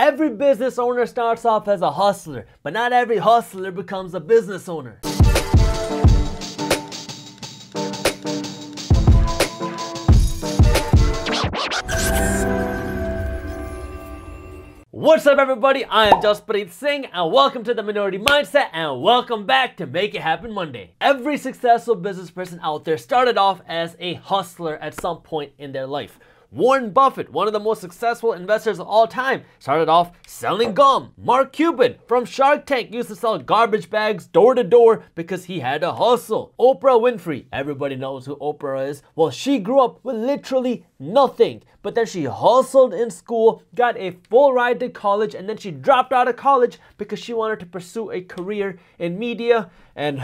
Every business owner starts off as a hustler, but not every hustler becomes a business owner. What's up everybody, I am Jaspreet Singh and welcome to the Minority Mindset and welcome back to Make It Happen Monday. Every successful business person out there started off as a hustler at some point in their life. Warren Buffett, one of the most successful investors of all time, started off selling gum. Mark Cuban from Shark Tank used to sell garbage bags door to door because he had to hustle. Oprah Winfrey, everybody knows who Oprah is. Well, she grew up with literally nothing, but then she hustled in school, got a full ride to college, and then she dropped out of college because she wanted to pursue a career in media. And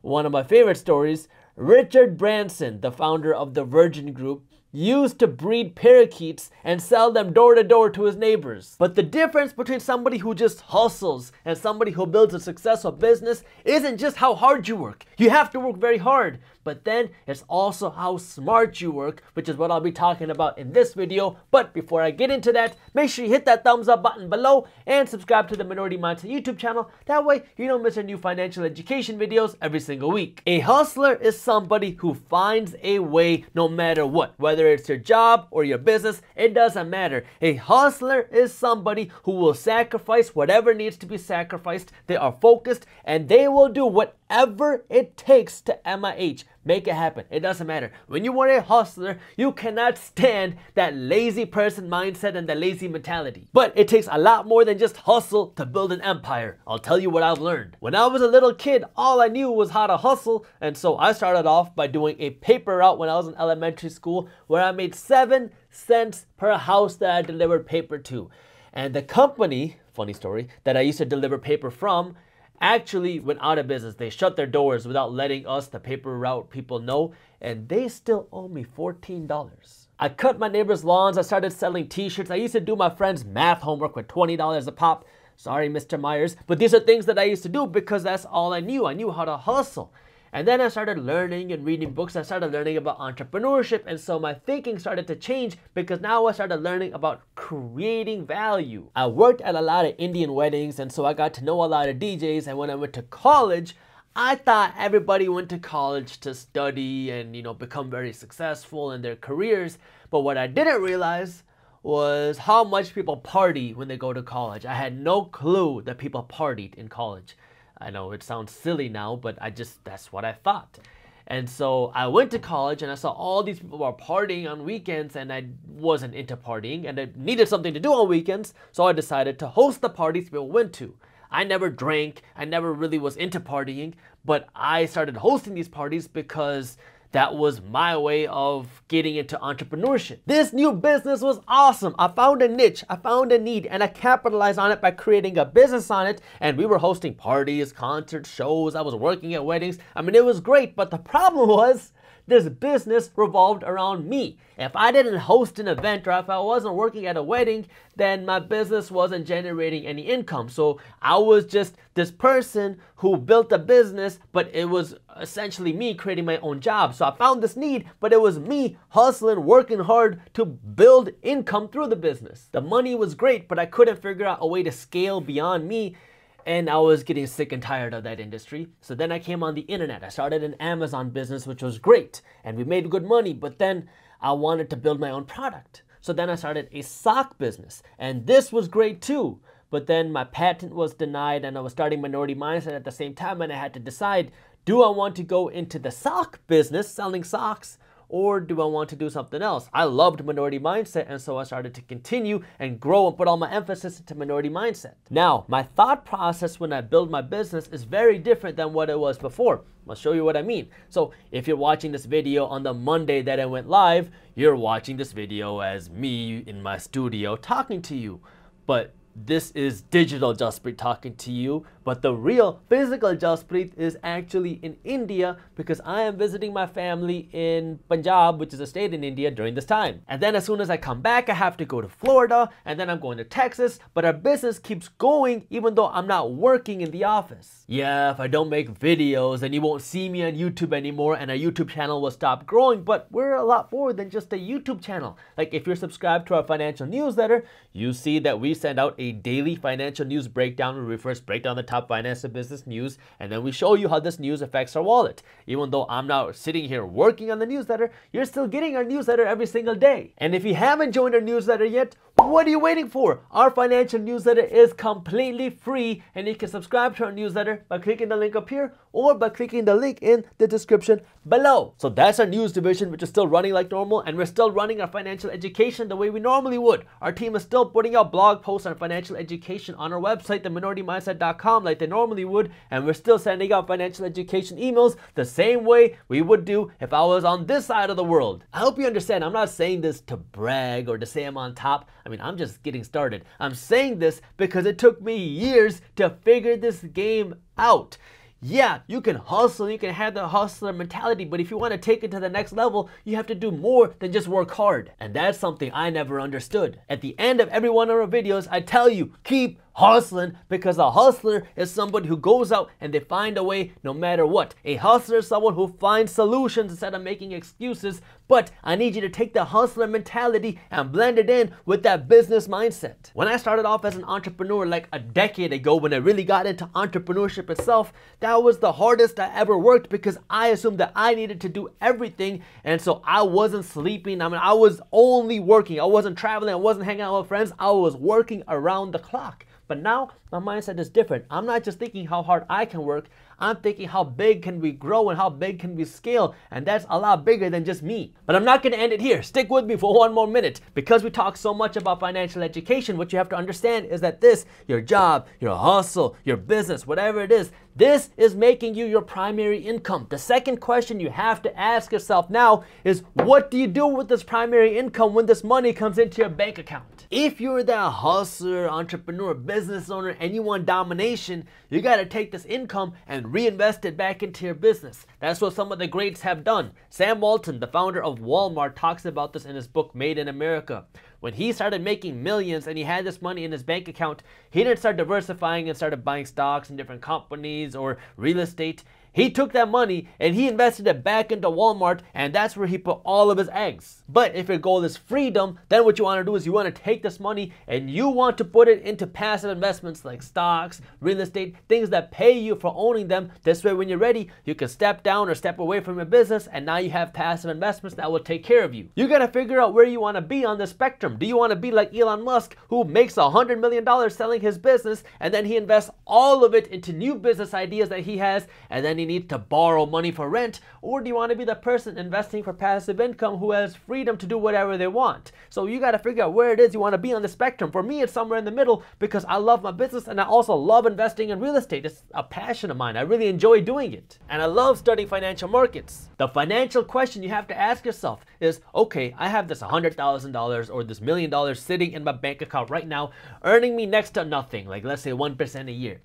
one of my favorite stories, Richard Branson, the founder of the Virgin Group, used to breed parakeets and sell them door to door to his neighbors. But the difference between somebody who just hustles and somebody who builds a successful business isn't just how hard you work. You have to work very hard, but then it's also how smart you work, which is what I'll be talking about in this video. But before I get into that, make sure you hit that thumbs up button below and subscribe to the Minority Mindset YouTube channel. That way you don't miss our new financial education videos every single week. A hustler is somebody who finds a way no matter what, whether it's your job or your business, it doesn't matter. A hustler is somebody who will sacrifice whatever needs to be sacrificed. They are focused and they will do whatever it takes to MIH. Make it happen. It doesn't matter. When you are a hustler, you cannot stand that lazy person mindset and the lazy mentality. But it takes a lot more than just hustle to build an empire. I'll tell you what I've learned. When I was a little kid, all I knew was how to hustle. And so I started off by doing a paper route when I was in elementary school where I made 7 cents per house that I delivered paper to. And the company, funny story, that I used to deliver paper from actually went out of business. They shut their doors without letting us, the paper route people, know, and they still owe me $14. I cut my neighbor's lawns. I started selling t-shirts. I used to do my friend's math homework with $20 a pop. Sorry, Mr. Myers. But these are things that I used to do because that's all I knew. I knew how to hustle. And then I started learning and reading books. I started learning about entrepreneurship. And so my thinking started to change because now I started learning about creating value. I worked at a lot of Indian weddings. And so I got to know a lot of DJs. And when I went to college, I thought everybody went to college to study and, become very successful in their careers. But what I didn't realize was how much people party when they go to college. I had no clue that people partied in college. I know it sounds silly now, but that's what I thought. And so I went to college and I saw all these people were partying on weekends and I wasn't into partying and I needed something to do on weekends. So I decided to host the parties people went to. I never drank, I never really was into partying, but I started hosting these parties because that was my way of getting into entrepreneurship. This new business was awesome. I found a niche, I found a need, and I capitalized on it by creating a business on it. And we were hosting parties, concerts, shows. I was working at weddings. I mean, it was great, but the problem was this business revolved around me. If I didn't host an event or if I wasn't working at a wedding, then my business wasn't generating any income. So I was just this person who built a business, but it was essentially me creating my own job. So I found this need, but it was me hustling, working hard to build income through the business. The money was great, but I couldn't figure out a way to scale beyond me. And I was getting sick and tired of that industry. So then I came on the internet. I started an Amazon business, which was great. And we made good money, but then I wanted to build my own product. So then I started a sock business. And this was great too. But then my patent was denied and I was starting Minority Mindset at the same time. And I had to decide, do I want to go into the sock business, selling socks? Or do I want to do something else? I loved Minority Mindset, and so I started to continue and grow and put all my emphasis into Minority Mindset. Now, my thought process when I build my business is very different than what it was before. I'll show you what I mean. So if you're watching this video on the Monday that I went live, you're watching this video as me in my studio talking to you. But This is digital Jaspreet talking to you, but the real physical Jaspreet is actually in India because I am visiting my family in Punjab, which is a state in India, during this time. And then as soon as I come back, I have to go to Florida, and then I'm going to Texas, but our business keeps going even though I'm not working in the office. Yeah, if I don't make videos, then you won't see me on YouTube anymore, and our YouTube channel will stop growing, but we're a lot more than just a YouTube channel. Like if you're subscribed to our financial newsletter, you see that we send out a daily financial news breakdown where we first break down the top finance and business news, and then we show you how this news affects our wallet. Even though I'm not sitting here working on the newsletter, you're still getting our newsletter every single day. And if you haven't joined our newsletter yet, what are you waiting for? Our financial newsletter is completely free, and you can subscribe to our newsletter by clicking the link up here or by clicking the link in the description below. So that's our news division, which is still running like normal, and we're still running our financial education the way we normally would. Our team is still putting out blog posts on financial education on our website, theminoritymindset.com, like they normally would, and we're still sending out financial education emails the same way we would do if I was on this side of the world. I hope you understand, I'm not saying this to brag or to say I'm on top. I mean, I'm just getting started. I'm saying this because it took me years to figure this game out. Yeah, you can hustle, you can have the hustler mentality, but if you want to take it to the next level, you have to do more than just work hard. And that's something I never understood. At the end of every one of our videos, I tell you, keep hustling, because a hustler is somebody who goes out and they find a way no matter what. A hustler is someone who finds solutions instead of making excuses. But I need you to take the hustler mentality and blend it in with that business mindset. When I started off as an entrepreneur like a decade ago, when I really got into entrepreneurship itself, that was the hardest I ever worked because I assumed that I needed to do everything, and so I wasn't sleeping. I mean, I was only working. I wasn't traveling. I wasn't hanging out with friends. I was working around the clock. But now my mindset is different. I'm not just thinking how hard I can work. I'm thinking how big can we grow and how big can we scale, and that's a lot bigger than just me. But I'm not going to end it here. Stick with me for one more minute. Because we talk so much about financial education, what you have to understand is that this, your job, your hustle, your business, whatever it is, this is making you your primary income. The second question you have to ask yourself now is, what do you do with this primary income when this money comes into your bank account? If you're that hustler, entrepreneur, business owner, and you want domination, you got to take this income and reinvest it back into your business. That's what some of the greats have done. Sam Walton, the founder of Walmart, talks about this in his book, Made in America. When he started making millions and he had this money in his bank account, he didn't start diversifying and started buying stocks in different companies or real estate. He took that money and he invested it back into Walmart, and that's where he put all of his eggs. But if your goal is freedom, then what you want to do is you want to take this money and you want to put it into passive investments like stocks, real estate, things that pay you for owning them. This way, when you're ready, you can step down or step away from your business, and now you have passive investments that will take care of you. You got to figure out where you want to be on the spectrum. Do you want to be like Elon Musk, who makes $100 million selling his business, and then he invests all of it into new business ideas that he has, and then he needs to borrow money for rent? Or do you want to be the person investing for passive income who has freedom to do whatever they want? So you got to figure out where it is you want to be on the spectrum. For me, it's somewhere in the middle because I love my business and I also love investing in real estate. It's a passion of mine. I really enjoy doing it. And I love studying financial markets. The financial question you have to ask yourself is, okay, I have this $100,000 or this $1 million sitting in my bank account right now, earning me next to nothing, like let's say 1% a year.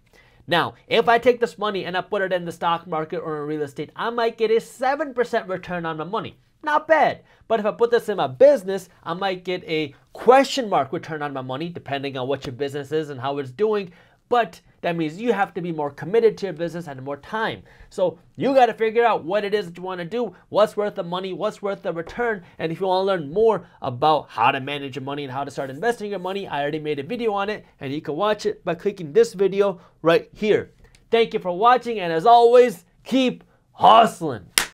Now, if I take this money and I put it in the stock market or in real estate, I might get a 7% return on my money. Not bad. But if I put this in my business, I might get a question mark return on my money, depending on what your business is and how it's doing. But that means you have to be more committed to your business and more time. So you got to figure out what it is that you want to do, what's worth the money, what's worth the return. And if you want to learn more about how to manage your money and how to start investing your money, I already made a video on it, and you can watch it by clicking this video right here. Thank you for watching, and as always, keep hustling.